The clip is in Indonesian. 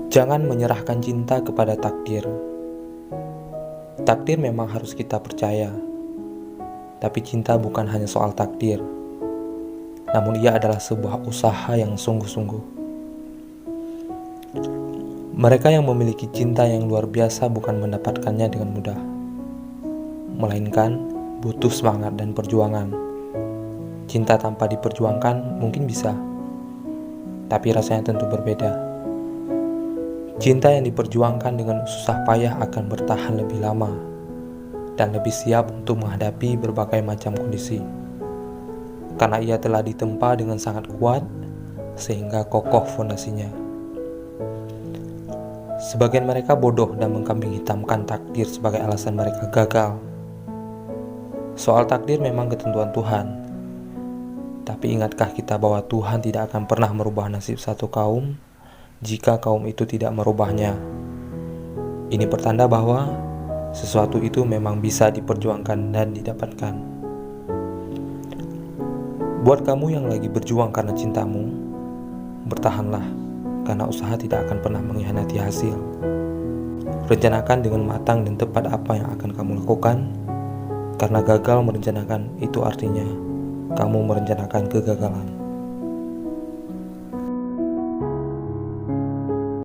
Jangan menyerahkan cinta kepada takdir. Takdir memang harus kita percaya, tapi cinta bukan hanya soal takdir, namun ia adalah sebuah usaha yang sungguh-sungguh. Mereka yang memiliki cinta yang luar biasa bukan mendapatkannya dengan mudah, melainkan butuh semangat dan perjuangan. Cinta tanpa diperjuangkan mungkin bisa, tapi rasanya tentu berbeda. Cinta yang diperjuangkan dengan susah payah akan bertahan lebih lama dan lebih siap untuk menghadapi berbagai macam kondisi, karena ia telah ditempa dengan sangat kuat sehingga kokoh fondasinya. Sebagian mereka bodoh dan mengkambing hitamkan takdir sebagai alasan mereka gagal. Soal takdir memang ketentuan Tuhan, tapi ingatkah kita bahwa Tuhan tidak akan pernah merubah nasib satu kaum jika kaum itu tidak merubahnya. Ini pertanda bahwa sesuatu itu memang bisa diperjuangkan dan didapatkan. Buat kamu yang lagi berjuang karena cintamu, bertahanlah, karena usaha tidak akan pernah mengkhianati hasil. Rencanakan dengan matang dan tepat apa yang akan kamu lakukan, karena gagal merencanakan itu artinya kamu merencanakan kegagalan.